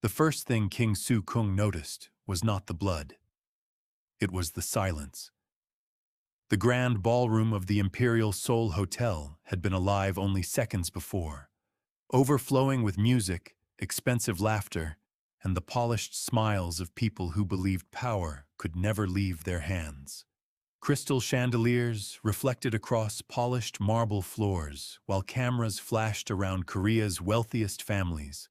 The first thing King Soo-Kung noticed was not the blood. It was the silence. The grand ballroom of the Imperial Seoul Hotel had been alive only seconds before, overflowing with music, expensive laughter, and the polished smiles of people who believed power could never leave their hands. Crystal chandeliers reflected across polished marble floors, while cameras flashed around Korea's wealthiest families,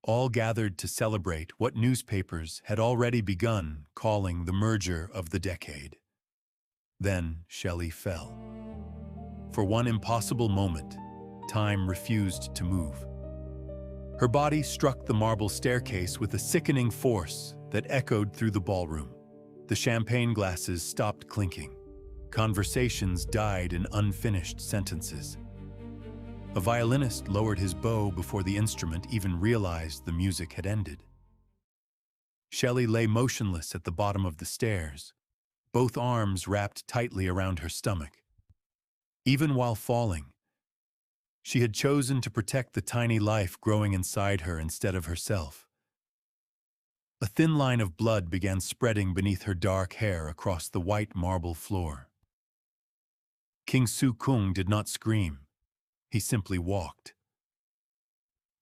all gathered to celebrate what newspapers had already begun calling the merger of the decade. Then Shelley fell. For one impossible moment, time refused to move. Her body struck the marble staircase with a sickening force that echoed through the ballroom. The champagne glasses stopped clinking. Conversations died in unfinished sentences. A violinist lowered his bow before the instrument even realized the music had ended. Shelley lay motionless at the bottom of the stairs, both arms wrapped tightly around her stomach. Even while falling, she had chosen to protect the tiny life growing inside her instead of herself. A thin line of blood began spreading beneath her dark hair across the white marble floor. King Soo-Kung did not scream. He simply walked.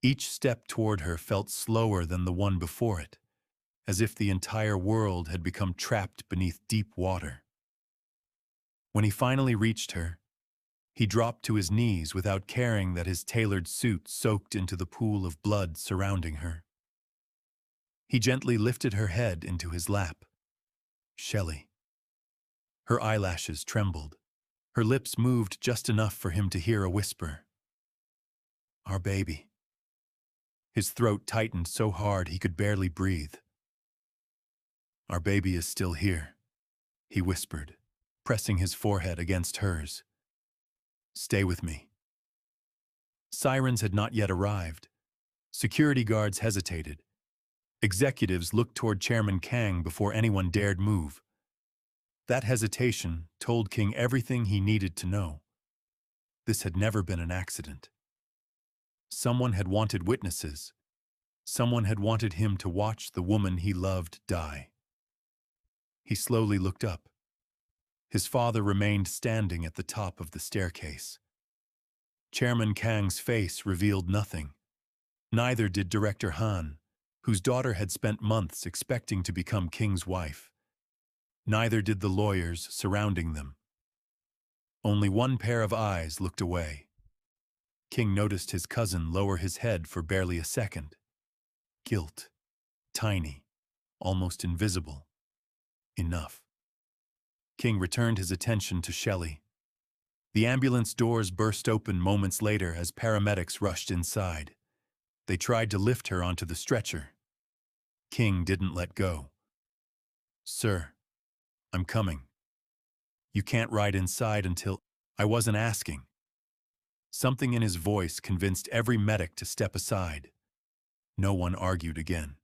Each step toward her felt slower than the one before it, as if the entire world had become trapped beneath deep water. When he finally reached her, he dropped to his knees without caring that his tailored suit soaked into the pool of blood surrounding her. He gently lifted her head into his lap. Shelley. Her eyelashes trembled. Her lips moved just enough for him to hear a whisper. Our baby. His throat tightened so hard he could barely breathe. Our baby is still here, he whispered, pressing his forehead against hers. Stay with me. Sirens had not yet arrived. Security guards hesitated. Executives looked toward Chairman Kang before anyone dared move. That hesitation told King everything he needed to know. This had never been an accident. Someone had wanted witnesses. Someone had wanted him to watch the woman he loved die. He slowly looked up. His father remained standing at the top of the staircase. Chairman Kang's face revealed nothing. Neither did Director Han, whose daughter had spent months expecting to become King's wife. Neither did the lawyers surrounding them. Only one pair of eyes looked away. King noticed his cousin lower his head for barely a second. Guilt. Tiny. Almost invisible. Enough. King returned his attention to Shelley. The ambulance doors burst open moments later as paramedics rushed inside. They tried to lift her onto the stretcher. King didn't let go. Sir, I'm coming. You can't ride inside until... I wasn't asking. Something in his voice convinced every medic to step aside. No one argued again.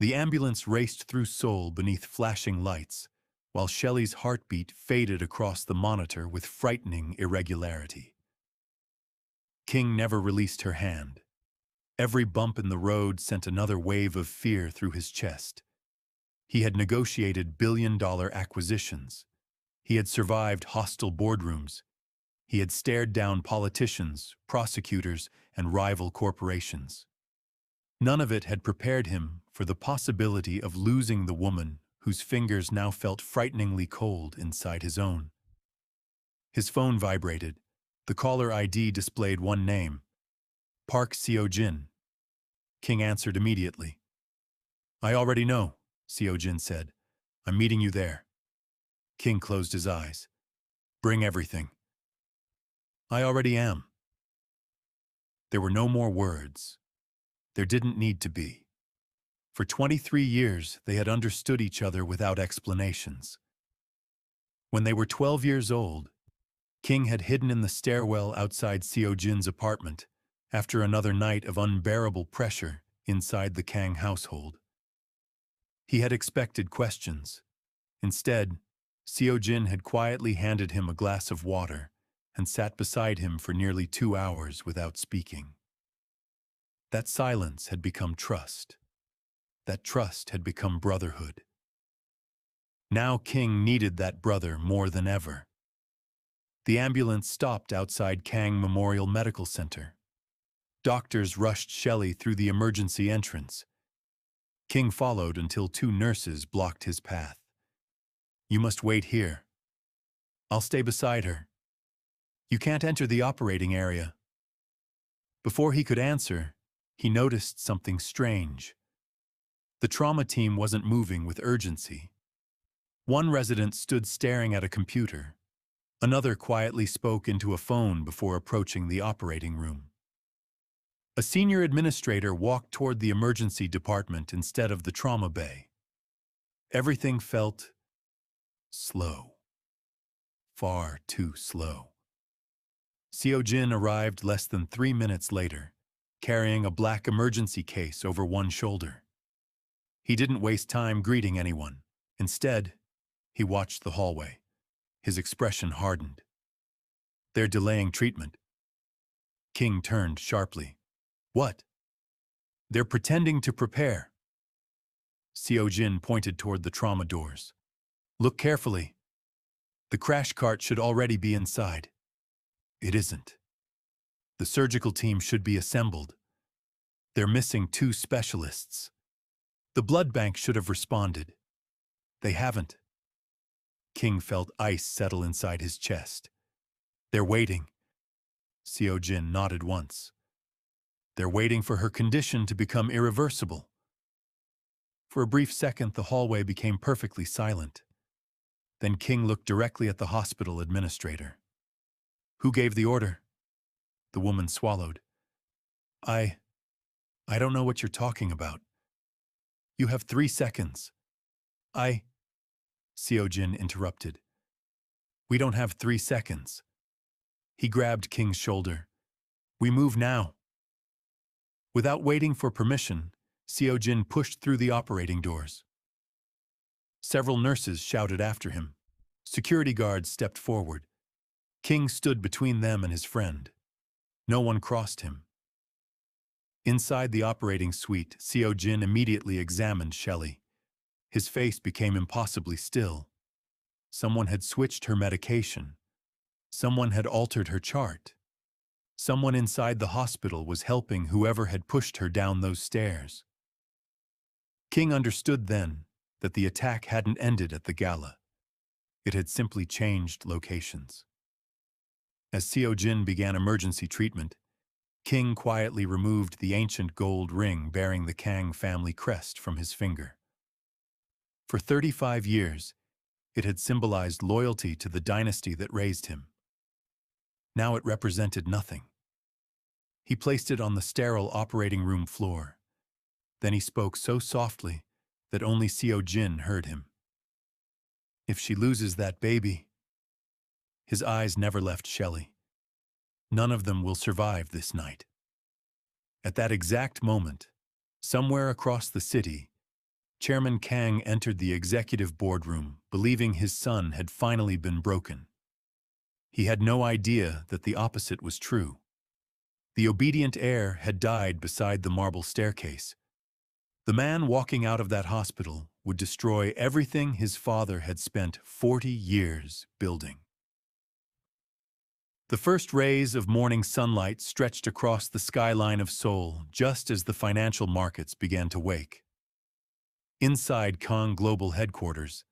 The ambulance raced through Seoul beneath flashing lights, while Shelley's heartbeat faded across the monitor with frightening irregularity. King never released her hand. Every bump in the road sent another wave of fear through his chest. He had negotiated billion-dollar acquisitions. He had survived hostile boardrooms. He had stared down politicians, prosecutors, and rival corporations. None of it had prepared him for the possibility of losing the woman whose fingers now felt frighteningly cold inside his own. His phone vibrated. The caller ID displayed one name, Park Sio-Jin. King answered immediately. I already know, Sio-Jin said. I'm meeting you there. King closed his eyes. Bring everything. I already am. There were no more words. There didn't need to be. For 23 years, they had understood each other without explanations. When they were 12 years old, King had hidden in the stairwell outside Sio-Jin's apartment after another night of unbearable pressure inside the Kang household. He had expected questions. Instead, Sio-Jin had quietly handed him a glass of water and sat beside him for nearly 2 hours without speaking. That silence had become trust. That trust had become brotherhood. Now King needed that brother more than ever. The ambulance stopped outside Kang Memorial Medical Center. Doctors rushed Shelley through the emergency entrance. King followed until two nurses blocked his path. "You must wait here. I'll stay beside her. You can't enter the operating area." Before he could answer, he noticed something strange. The trauma team wasn't moving with urgency. One resident stood staring at a computer. Another quietly spoke into a phone before approaching the operating room. A senior administrator walked toward the emergency department instead of the trauma bay. Everything felt slow. Far too slow. Sio-Jin arrived less than 3 minutes later, carrying a black emergency case over one shoulder. He didn't waste time greeting anyone. Instead, he watched the hallway. His expression hardened. "They're delaying treatment." King turned sharply. "What?" "They're pretending to prepare." Sio-Jin pointed toward the trauma doors. "Look carefully. The crash cart should already be inside." It isn't. The surgical team should be assembled. They're missing 2 specialists. The blood bank should have responded. They haven't. King felt ice settle inside his chest. "They're waiting." Sio-Jin nodded once. "They're waiting for her condition to become irreversible." For a brief second, the hallway became perfectly silent. Then King looked directly at the hospital administrator. "Who gave the order?" The woman swallowed. I don't know what you're talking about." "You have 3 seconds." Sio-Jin interrupted. "We don't have 3 seconds." He grabbed King's shoulder. "We move now." Without waiting for permission, Sio-Jin pushed through the operating doors. Several nurses shouted after him. Security guards stepped forward. King stood between them and his friend. No one crossed him. Inside the operating suite, Sio-Jin immediately examined Shelley. His face became impossibly still. Someone had switched her medication. Someone had altered her chart. Someone inside the hospital was helping whoever had pushed her down those stairs. King understood then that the attack hadn't ended at the gala. It had simply changed locations. As Sio-Jin began emergency treatment, King quietly removed the ancient gold ring bearing the Kang family crest from his finger. For 35 years, it had symbolized loyalty to the dynasty that raised him. Now it represented nothing. He placed it on the sterile operating room floor. Then he spoke so softly that only Sio-Jin heard him. "If she loses that baby..." His eyes never left Shelley. "None of them will survive this night." At that exact moment, somewhere across the city, Chairman Kang entered the executive boardroom, believing his son had finally been broken. He had no idea that the opposite was true. The obedient heir had died beside the marble staircase. The man walking out of that hospital would destroy everything his father had spent 40 years building. The first rays of morning sunlight stretched across the skyline of Seoul just as the financial markets began to wake. Inside Kang Global headquarters,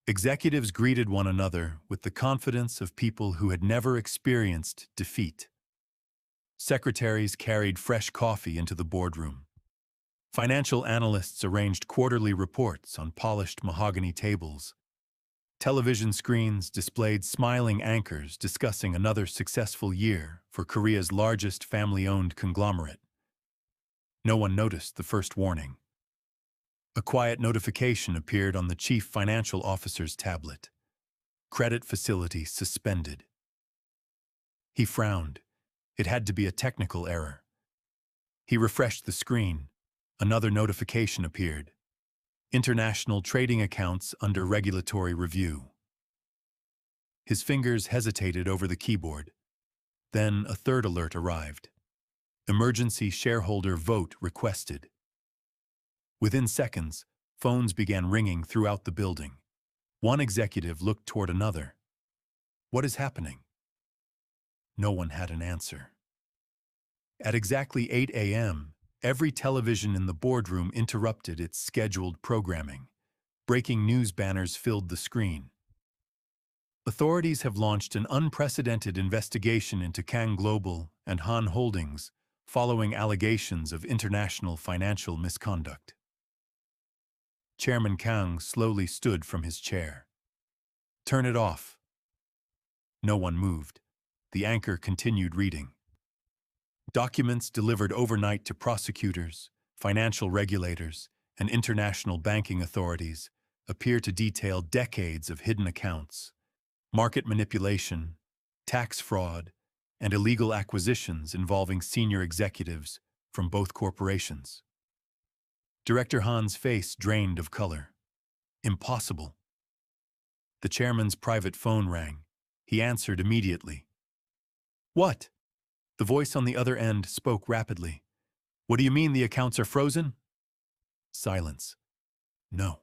executives greeted one another with the confidence of people who had never experienced defeat. Secretaries carried fresh coffee into the boardroom. Financial analysts arranged quarterly reports on polished mahogany tables. Television screens displayed smiling anchors discussing another successful year for Korea's largest family-owned conglomerate. No one noticed the first warning. A quiet notification appeared on the chief financial officer's tablet. Credit facility suspended. He frowned. It had to be a technical error. He refreshed the screen. Another notification appeared. International trading accounts under regulatory review. His fingers hesitated over the keyboard. Then a third alert arrived. Emergency shareholder vote requested. Within seconds, phones began ringing throughout the building. One executive looked toward another. What is happening? No one had an answer. At exactly 8 a.m., every television in the boardroom interrupted its scheduled programming. Breaking news banners filled the screen. Authorities have launched an unprecedented investigation into Kang Global and Han Holdings following allegations of international financial misconduct. Chairman Kang slowly stood from his chair. Turn it off. No one moved. The anchor continued reading. Documents delivered overnight to prosecutors, financial regulators, and international banking authorities appear to detail decades of hidden accounts, market manipulation, tax fraud, and illegal acquisitions involving senior executives from both corporations. Director Han's face drained of color. Impossible. The chairman's private phone rang. He answered immediately. What? The voice on the other end spoke rapidly. What do you mean the accounts are frozen? Silence. No.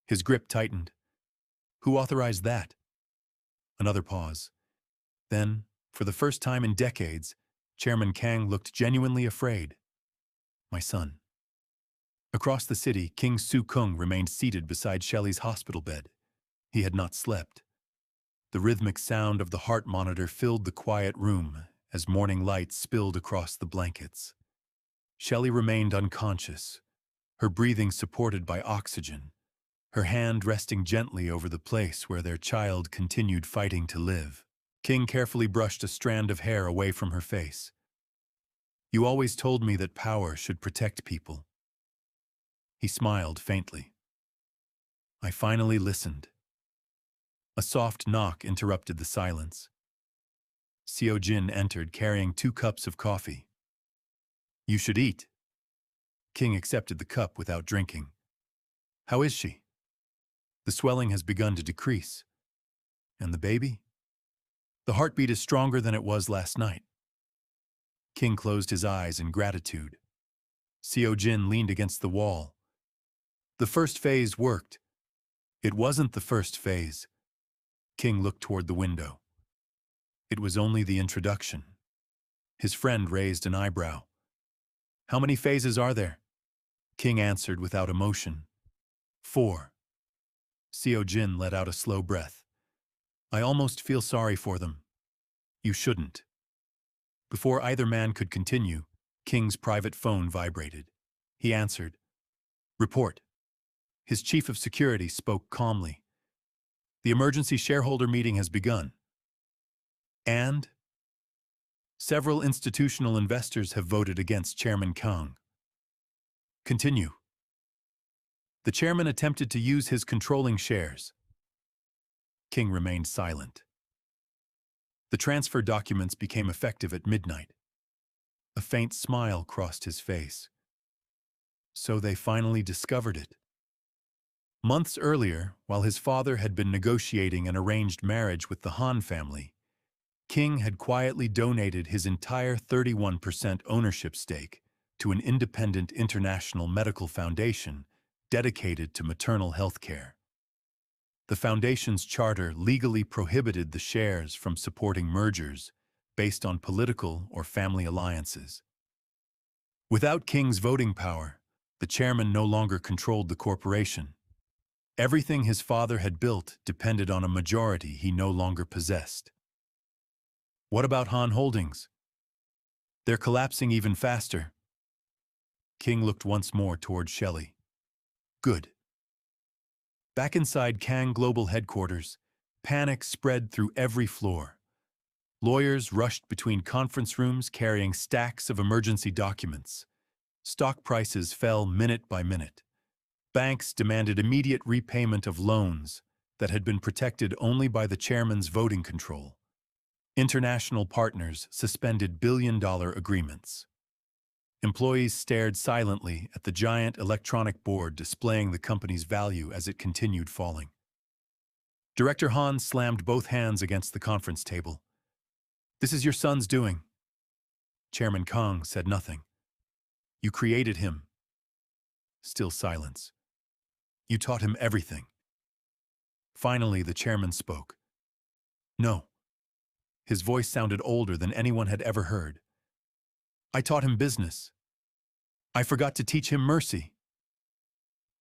His grip tightened. Who authorized that? Another pause. Then, for the first time in decades, Chairman Kang looked genuinely afraid. My son. Across the city, King Soo-Kung remained seated beside Shelley's hospital bed. He had not slept. The rhythmic sound of the heart monitor filled the quiet room as morning light spilled across the blankets. Shelley remained unconscious, her breathing supported by oxygen, her hand resting gently over the place where their child continued fighting to live. King carefully brushed a strand of hair away from her face. You always told me that power should protect people. He smiled faintly. I finally listened. A soft knock interrupted the silence. Sio-Jin entered carrying 2 cups of coffee. You should eat. King accepted the cup without drinking. How is she? The swelling has begun to decrease. And the baby? The heartbeat is stronger than it was last night. King closed his eyes in gratitude. Sio-Jin leaned against the wall. The first phase worked. It wasn't the first phase. King looked toward the window. It was only the introduction. His friend raised an eyebrow. How many phases are there? King answered without emotion. 4. Sio-Jin let out a slow breath. I almost feel sorry for them. You shouldn't. Before either man could continue, King's private phone vibrated. He answered. Report. His chief of security spoke calmly. The emergency shareholder meeting has begun. And? Several institutional investors have voted against Chairman Kang. Continue. The chairman attempted to use his controlling shares. King remained silent. The transfer documents became effective at midnight. A faint smile crossed his face. So they finally discovered it. Months earlier, while his father had been negotiating an arranged marriage with the Han family, King had quietly donated his entire 31% ownership stake to an independent international medical foundation dedicated to maternal health care. The foundation's charter legally prohibited the shares from supporting mergers based on political or family alliances. Without King's voting power, the chairman no longer controlled the corporation. Everything his father had built depended on a majority he no longer possessed. What about Han Holdings? They're collapsing even faster. King looked once more toward Shelley. Good. Back inside Kang Global headquarters, panic spread through every floor. Lawyers rushed between conference rooms carrying stacks of emergency documents. Stock prices fell minute by minute. Banks demanded immediate repayment of loans that had been protected only by the chairman's voting control. International partners suspended billion-dollar agreements. Employees stared silently at the giant electronic board displaying the company's value as it continued falling. Director Han slammed both hands against the conference table. This is your son's doing. Chairman Kang said nothing. You created him. Still silence. You taught him everything. Finally, the chairman spoke. No. His voice sounded older than anyone had ever heard. I taught him business. I forgot to teach him mercy.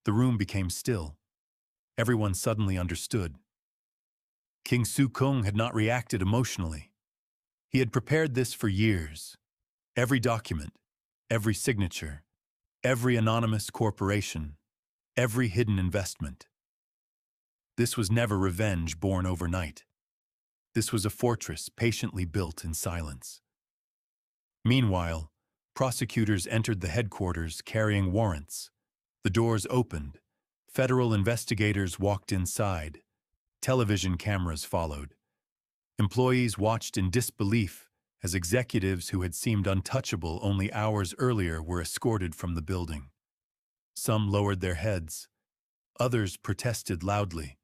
The room became still. Everyone suddenly understood. King Soo-Kung had not reacted emotionally. He had prepared this for years. Every document, every signature, every anonymous corporation, every hidden investment. This was never revenge born overnight. This was a fortress patiently built in silence. Meanwhile, prosecutors entered the headquarters carrying warrants. The doors opened. Federal investigators walked inside. Television cameras followed. Employees watched in disbelief as executives who had seemed untouchable only hours earlier were escorted from the building. Some lowered their heads. Others protested loudly.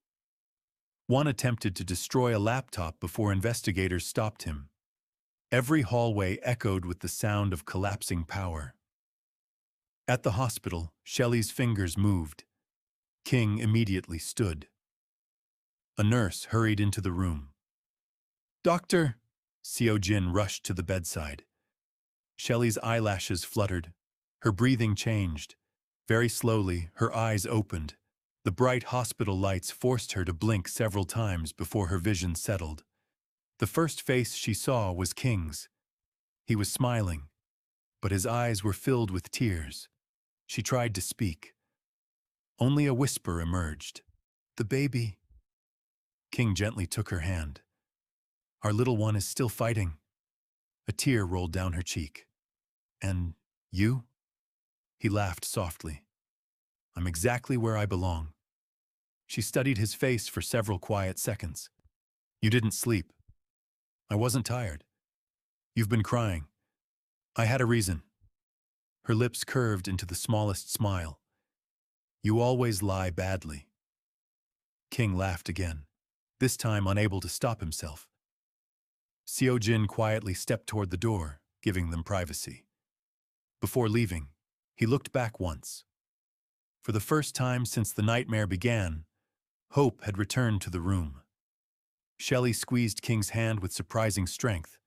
One attempted to destroy a laptop before investigators stopped him. Every hallway echoed with the sound of collapsing power. At the hospital, Shelley's fingers moved. King immediately stood. A nurse hurried into the room. Doctor! Sio-Jin rushed to the bedside. Shelley's eyelashes fluttered. Her breathing changed. Very slowly, her eyes opened. The bright hospital lights forced her to blink several times before her vision settled. The first face she saw was King's. He was smiling, but his eyes were filled with tears. She tried to speak. Only a whisper emerged. The baby. King gently took her hand. Our little one is still fighting. A tear rolled down her cheek. And you? He laughed softly. I'm exactly where I belong. She studied his face for several quiet seconds. You didn't sleep. I wasn't tired. You've been crying. I had a reason. Her lips curved into the smallest smile. You always lie badly. King laughed again, this time unable to stop himself. Sio-Jin quietly stepped toward the door, giving them privacy. Before leaving, he looked back once. For the first time since the nightmare began, hope had returned to the room. Shelley squeezed King's hand with surprising strength.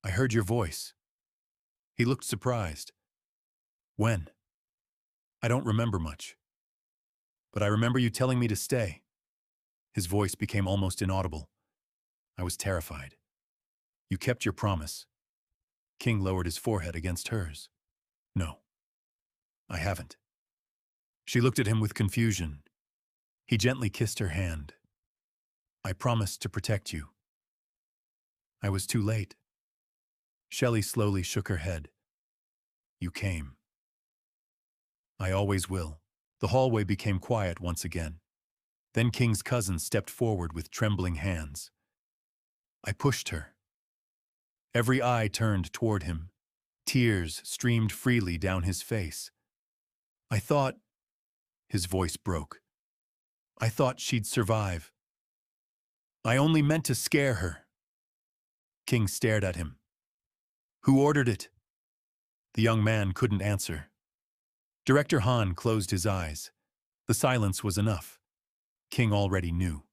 I heard your voice. He looked surprised. When? I don't remember much. But I remember you telling me to stay. His voice became almost inaudible. I was terrified. You kept your promise. King lowered his forehead against hers. No, I haven't. She looked at him with confusion. He gently kissed her hand. I promised to protect you. I was too late. Shelley slowly shook her head. You came. I always will. The hallway became quiet once again. Then King's cousin stepped forward with trembling hands. I pushed her. Every eye turned toward him. Tears streamed freely down his face. I thought... His voice broke. I thought she'd survive. I only meant to scare her. King stared at him. Who ordered it? The young man couldn't answer. Director Han closed his eyes. The silence was enough. King already knew.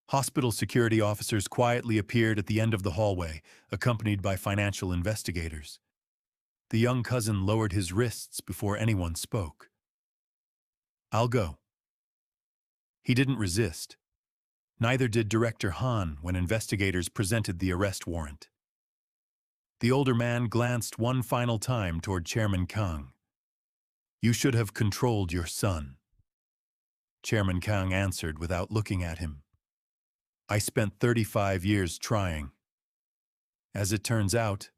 Hospital security officers quietly appeared at the end of the hallway, accompanied by financial investigators. The young cousin lowered his wrists before anyone spoke. I'll go. He didn't resist. Neither did Director Han when investigators presented the arrest warrant. The older man glanced one final time toward Chairman Kang. You should have controlled your son. Chairman Kang answered without looking at him. I spent 35 years trying. As it turns out,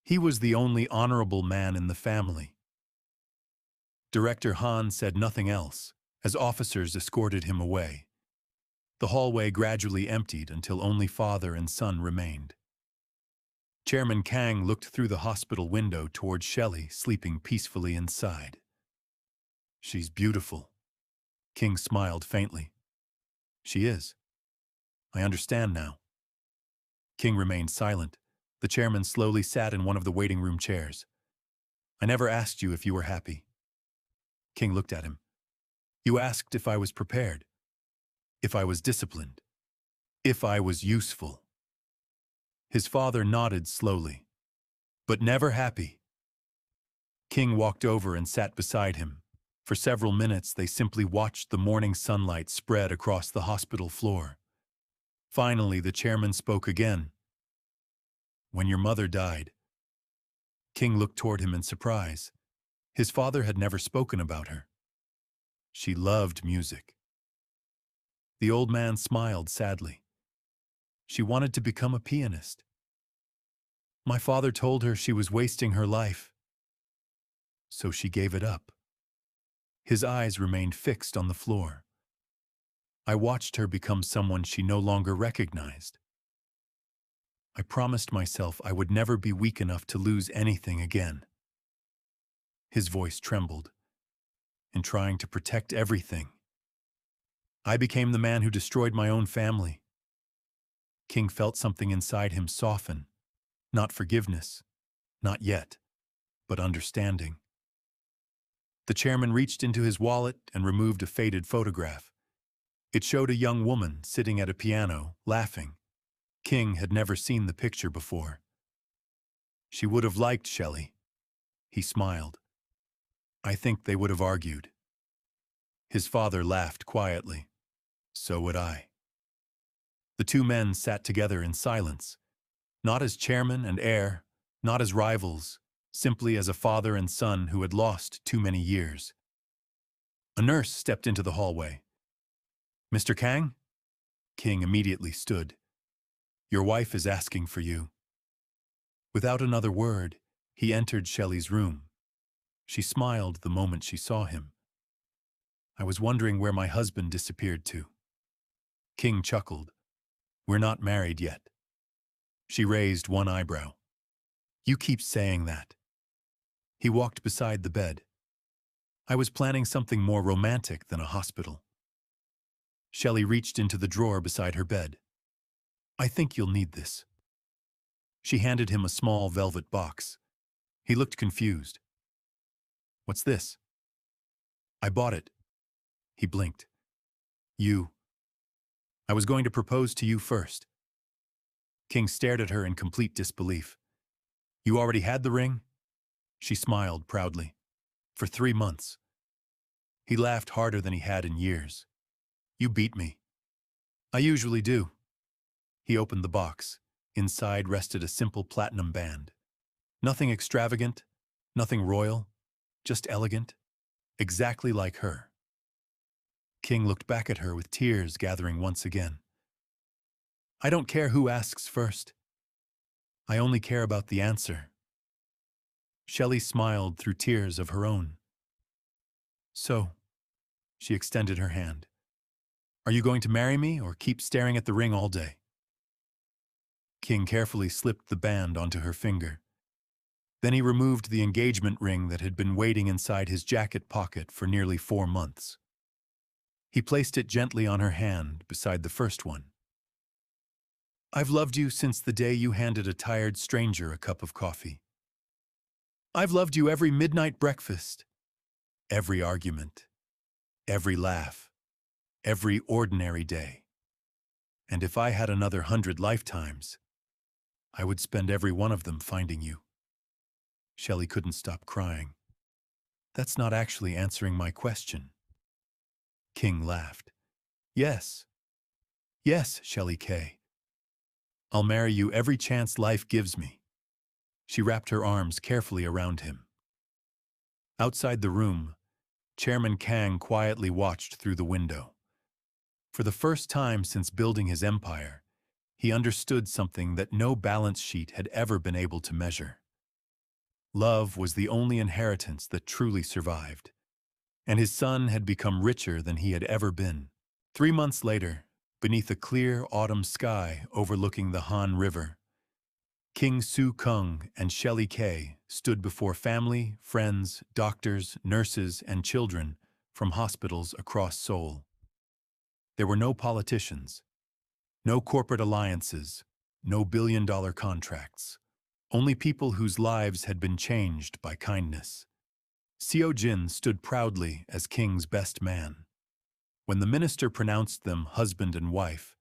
he was the only honorable man in the family. Director Han said nothing else as officers escorted him away. The hallway gradually emptied until only father and son remained. Chairman Kang looked through the hospital window toward Shelley sleeping peacefully inside. She's beautiful. King smiled faintly. She is. I understand now. King remained silent, The chairman slowly sat in one of the waiting room chairs. I never asked you if you were happy. King looked at him. You asked if I was prepared, if I was disciplined, if I was useful. His father nodded slowly, but never happy. King walked over and sat beside him. For several minutes, they simply watched the morning sunlight spread across the hospital floor. Finally, the chairman spoke again. When your mother died. King looked toward him in surprise. His father had never spoken about her. She loved music. The old man smiled sadly. She wanted to become a pianist. My father told her she was wasting her life, so she gave it up. His eyes remained fixed on the floor. I watched her become someone she no longer recognized. I promised myself I would never be weak enough to lose anything again. His voice trembled. In trying to protect everything, I became the man who destroyed my own family. King felt something inside him soften. Not forgiveness, not yet, but understanding. The chairman reached into his wallet and removed a faded photograph. It showed a young woman sitting at a piano, laughing. King had never seen the picture before. She would have liked Shelley. He smiled. I think they would have argued. His father laughed quietly. So would I. The two men sat together in silence, not as chairman and heir, not as rivals, simply as a father and son who had lost too many years. A nurse stepped into the hallway. Mr. Kang? King immediately stood. Your wife is asking for you. Without another word, he entered Shelley's room. She smiled the moment she saw him. I was wondering where my husband disappeared to. King chuckled. We're not married yet. She raised one eyebrow. You keep saying that. He walked beside the bed. I was planning something more romantic than a hospital. Shelley reached into the drawer beside her bed. I think you'll need this. She handed him a small velvet box. He looked confused. What's this? I bought it. He blinked. I was going to propose to you first. King stared at her in complete disbelief. You already had the ring? She smiled proudly. For 3 months. He laughed harder than he had in years. You beat me. I usually do. He opened the box. Inside rested a simple platinum band. Nothing extravagant, nothing royal, just elegant, exactly like her. King looked back at her with tears gathering once again. I don't care who asks first. I only care about the answer. Shelley smiled through tears of her own. So, she extended her hand. Are you going to marry me or keep staring at the ring all day? King carefully slipped the band onto her finger. Then he removed the engagement ring that had been waiting inside his jacket pocket for nearly 4 months. He placed it gently on her hand beside the first one. I've loved you since the day you handed a tired stranger a cup of coffee. I've loved you every midnight breakfast, every argument, every laugh, every ordinary day. And if I had another 100 lifetimes, I would spend every one of them finding you. Shelley couldn't stop crying. That's not actually answering my question. King laughed. Yes. Yes, Shelley K. I'll marry you every chance life gives me. She wrapped her arms carefully around him. Outside the room, Chairman Kang quietly watched through the window. For the first time since building his empire, he understood something that no balance sheet had ever been able to measure. Love was the only inheritance that truly survived, and his son had become richer than he had ever been. 3 months later, beneath a clear autumn sky overlooking the Han River, King Soo-Kung and Shelley K stood before family, friends, doctors, nurses, and children from hospitals across Seoul. There were no politicians, no corporate alliances, no billion-dollar contracts. only people whose lives had been changed by kindness. Sio-Jin stood proudly as King's best man. When the minister pronounced them husband and wife,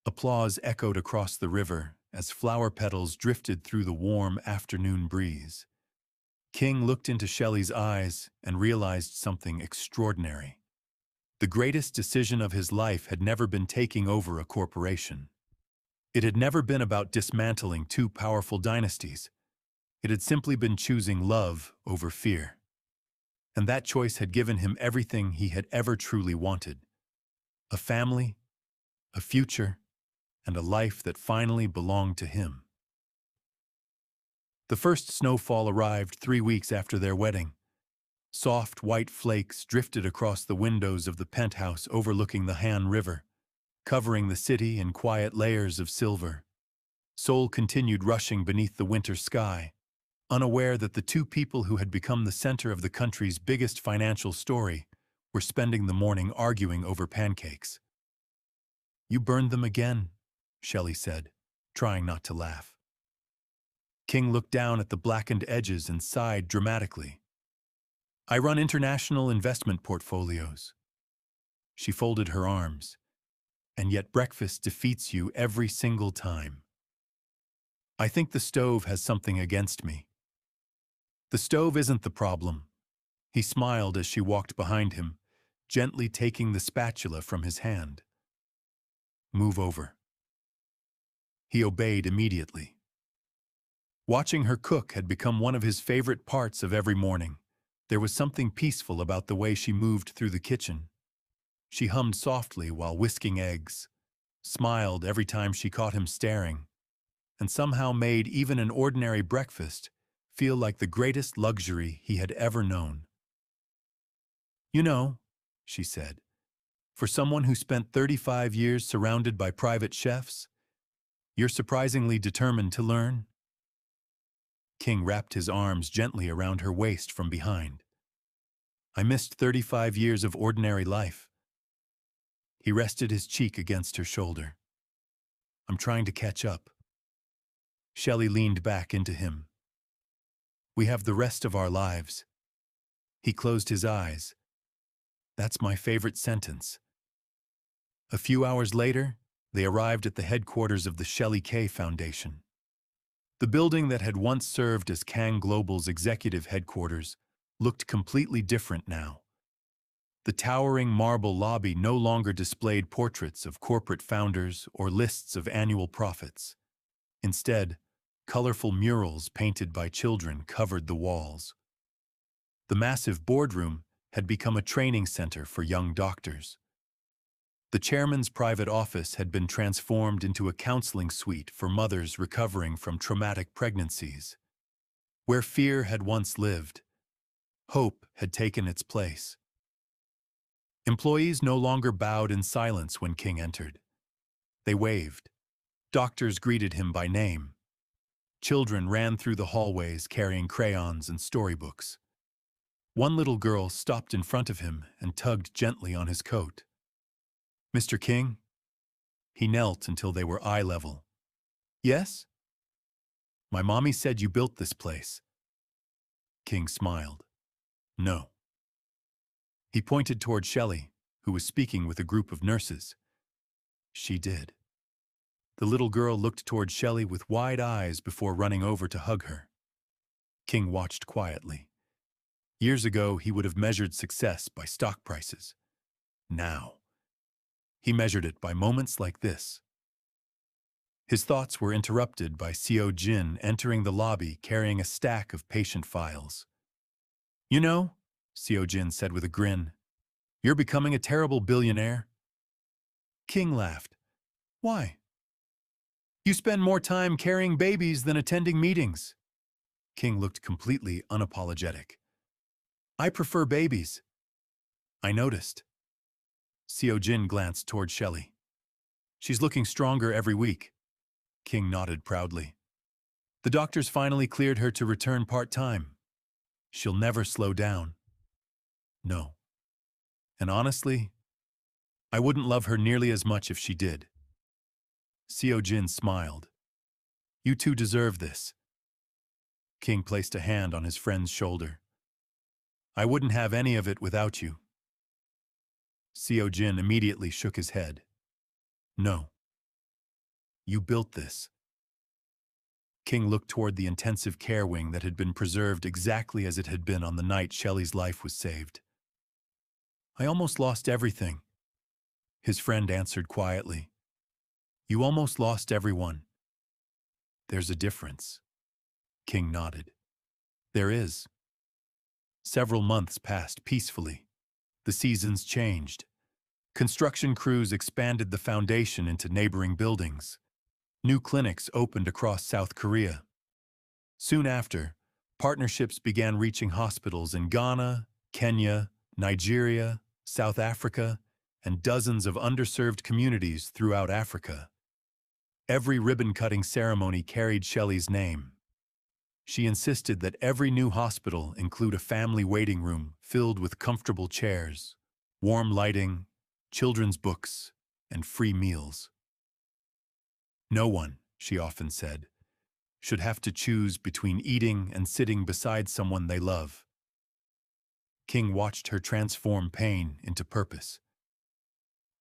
applause echoed across the river as flower petals drifted through the warm afternoon breeze. King looked into Shelley's eyes and realized something extraordinary. The greatest decision of his life had never been taking over a corporation. It had never been about dismantling two powerful dynasties. It had simply been choosing love over fear. And that choice had given him everything he had ever truly wanted: a family, a future, and a life that finally belonged to him. The first snowfall arrived 3 weeks after their wedding. Soft white flakes drifted across the windows of the penthouse overlooking the Han River, covering the city in quiet layers of silver. Seoul continued rushing beneath the winter sky, unaware that the two people who had become the center of the country's biggest financial story were spending the morning arguing over pancakes. "You burned them again," Shelley said, trying not to laugh. King looked down at the blackened edges and sighed dramatically. "I run international investment portfolios." She folded her arms. "And yet breakfast defeats you every single time. I think the stove has something against me." "The stove isn't the problem." He smiled as she walked behind him, gently taking the spatula from his hand. "Move over." He obeyed immediately. Watching her cook had become one of his favorite parts of every morning. There was something peaceful about the way she moved through the kitchen. She hummed softly while whisking eggs, smiled every time she caught him staring, and somehow made even an ordinary breakfast feel like the greatest luxury he had ever known. "You know," she said, "for someone who spent 35 years surrounded by private chefs, you're surprisingly determined to learn." King wrapped his arms gently around her waist from behind. "I missed 35 years of ordinary life." He rested his cheek against her shoulder. "I'm trying to catch up." Shelley leaned back into him. "We have the rest of our lives." He closed his eyes. "That's my favorite sentence." A few hours later, they arrived at the headquarters of the Shelley K Foundation. The building that had once served as Kang Global's executive headquarters looked completely different now. The towering marble lobby no longer displayed portraits of corporate founders or lists of annual profits. Instead, colorful murals painted by children covered the walls. The massive boardroom had become a training center for young doctors. The chairman's private office had been transformed into a counseling suite for mothers recovering from traumatic pregnancies. Where fear had once lived, hope had taken its place. Employees no longer bowed in silence when King entered. They waved. Doctors greeted him by name. Children ran through the hallways carrying crayons and storybooks. One little girl stopped in front of him and tugged gently on his coat. "Mr. King?" He knelt until they were eye level. "Yes?" "My mommy said you built this place." King smiled. "No." He pointed toward Shelley, who was speaking with a group of nurses. "She did." The little girl looked toward Shelley with wide eyes before running over to hug her. King watched quietly. Years ago, he would have measured success by stock prices. Now, he measured it by moments like this. His thoughts were interrupted by Sio-Jin entering the lobby carrying a stack of patient files. "You know," Sio-Jin said with a grin, "you're becoming a terrible billionaire." King laughed. "Why?" "You spend more time carrying babies than attending meetings." King looked completely unapologetic. "I prefer babies." "I noticed." Sio-Jin glanced toward Shelley. "She's looking stronger every week." King nodded proudly. "The doctors finally cleared her to return part-time. She'll never slow down." "No. And honestly, I wouldn't love her nearly as much if she did." Sio-Jin smiled. "You two deserve this." King placed a hand on his friend's shoulder. I wouldn't have any of it without you. Sio-Jin immediately shook his head. No. You built this. King looked toward the intensive care wing that had been preserved exactly as it had been on the night Shelley's life was saved. I almost lost everything, his friend answered quietly. You almost lost everyone. There's a difference. King nodded. There is. Several months passed peacefully. The seasons changed. Construction crews expanded the foundation into neighboring buildings. New clinics opened across South Korea. Soon after, partnerships began reaching hospitals in Ghana, Kenya, Nigeria, South Africa, and dozens of underserved communities throughout Africa. Every ribbon-cutting ceremony carried Shelley's name. She insisted that every new hospital include a family waiting room filled with comfortable chairs, warm lighting, children's books, and free meals. No one, she often said, should have to choose between eating and sitting beside someone they love. King watched her transform pain into purpose.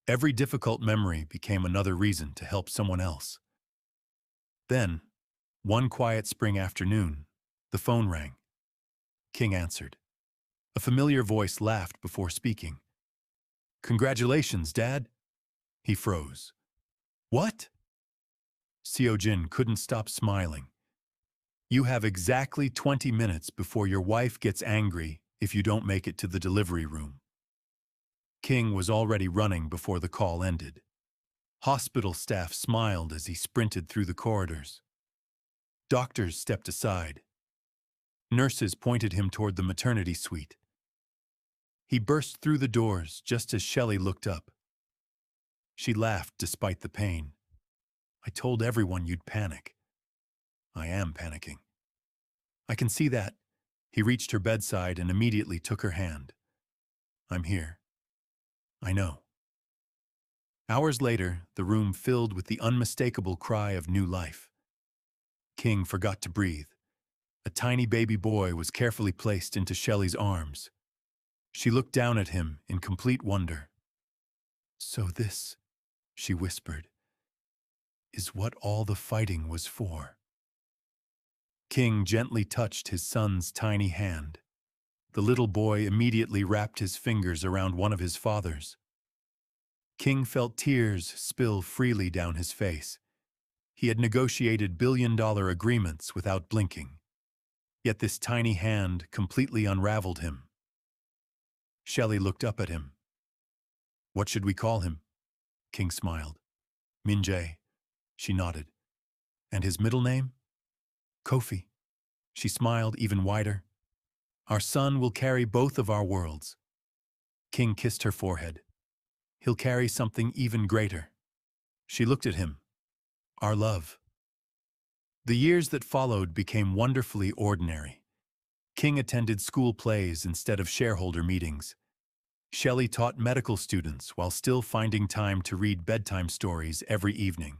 Every difficult memory became another reason to help someone else. Then, one quiet spring afternoon, the phone rang. King answered. A familiar voice laughed before speaking. Congratulations, Dad. He froze. What? Sio-Jin couldn't stop smiling. You have exactly 20 minutes before your wife gets angry if you don't make it to the delivery room. King was already running before the call ended. Hospital staff smiled as he sprinted through the corridors. Doctors stepped aside. Nurses pointed him toward the maternity suite. He burst through the doors just as Shelley looked up. She laughed despite the pain. I told everyone you'd panic. I am panicking. I can see that. He reached her bedside and immediately took her hand. I'm here. I know. Hours later, the room filled with the unmistakable cry of new life. King forgot to breathe. A tiny baby boy was carefully placed into Shelley's arms. She looked down at him in complete wonder. So this, she whispered, is what all the fighting was for. King gently touched his son's tiny hand. The little boy immediately wrapped his fingers around one of his father's. King felt tears spill freely down his face. He had negotiated billion-dollar agreements without blinking. Yet this tiny hand completely unraveled him. Shelley looked up at him. What should we call him? King smiled. Min-jae. She nodded. And his middle name? Kofi. She smiled even wider. Our son will carry both of our worlds. King kissed her forehead. He'll carry something even greater. She looked at him. Our love. The years that followed became wonderfully ordinary. King attended school plays instead of shareholder meetings. Shelley taught medical students while still finding time to read bedtime stories every evening.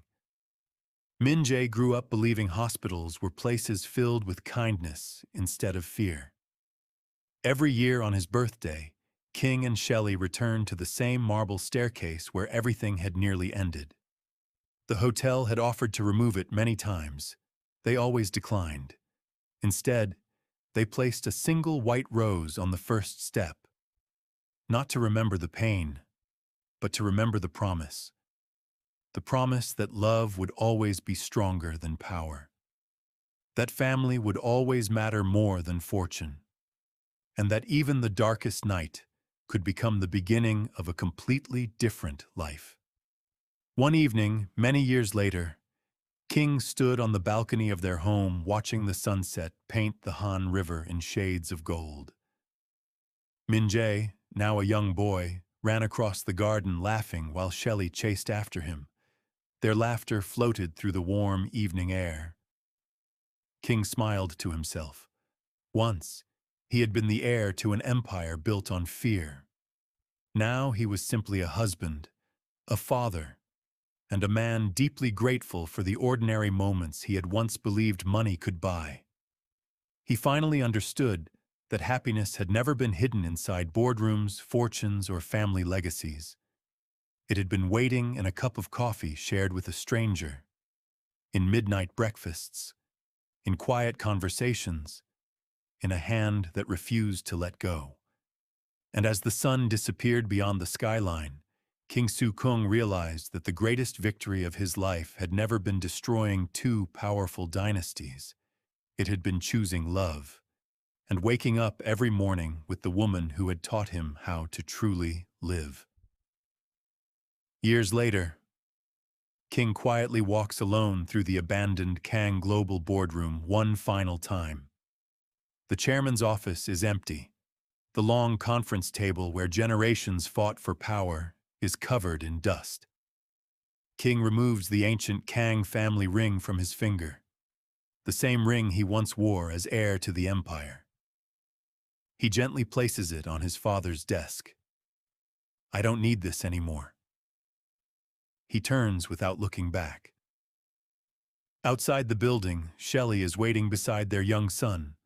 Min-jae grew up believing hospitals were places filled with kindness instead of fear. Every year on his birthday, King and Shelley returned to the same marble staircase where everything had nearly ended. The hotel had offered to remove it many times. They always declined. Instead, they placed a single white rose on the first step. Not to remember the pain, but to remember the promise. The promise that love would always be stronger than power. That family would always matter more than fortune. And that even the darkest night could become the beginning of a completely different life. One evening, many years later, King stood on the balcony of their home watching the sunset paint the Han River in shades of gold. Min-jae, now a young boy, ran across the garden laughing while Shelley chased after him. Their laughter floated through the warm evening air. King smiled to himself. Once, he had been the heir to an empire built on fear. Now he was simply a husband, a father, and a man deeply grateful for the ordinary moments he had once believed money could buy. He finally understood that happiness had never been hidden inside boardrooms, fortunes, or family legacies. It had been waiting in a cup of coffee shared with a stranger, in midnight breakfasts, in quiet conversations, in a hand that refused to let go. And as the sun disappeared beyond the skyline, King Soo-kung realized that the greatest victory of his life had never been destroying two powerful dynasties. It had been choosing love, and waking up every morning with the woman who had taught him how to truly live. Years later, King quietly walks alone through the abandoned Kang Global boardroom one final time. The chairman's office is empty. The long conference table where generations fought for power is covered in dust. King removes the ancient Kang family ring from his finger, the same ring he once wore as heir to the empire. He gently places it on his father's desk. "I don't need this anymore." He turns without looking back. Outside the building, Shelley is waiting beside their young son.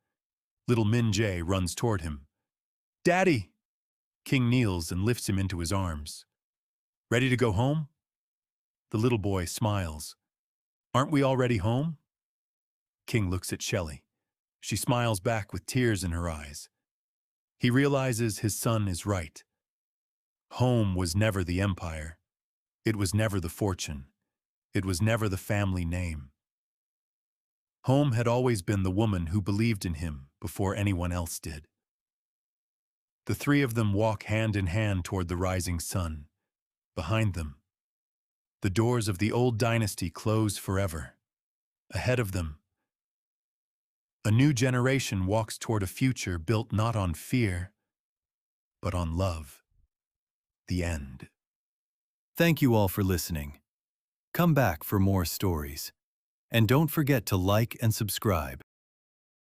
Little Min Jae runs toward him. "Daddy!" King kneels and lifts him into his arms. "Ready to go home?" The little boy smiles. "Aren't we already home?" King looks at Shelley. She smiles back with tears in her eyes. He realizes his son is right. Home was never the empire. It was never the fortune. It was never the family name. Home had always been the woman who believed in him before anyone else did. The three of them walk hand in hand toward the rising sun. Behind them, the doors of the old dynasty close forever. Ahead of them, a new generation walks toward a future built not on fear, but on love. The end. Thank you all for listening. Come back for more stories. And don't forget to like and subscribe.